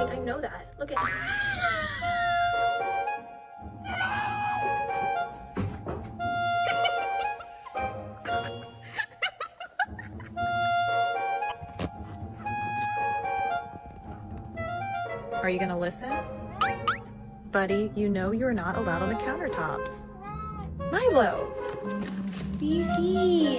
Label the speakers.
Speaker 1: kidding. I know that. Look at.
Speaker 2: Are you gonna listen? Buddy, you know you're not allowed on the countertops. Milo!
Speaker 1: Fifi.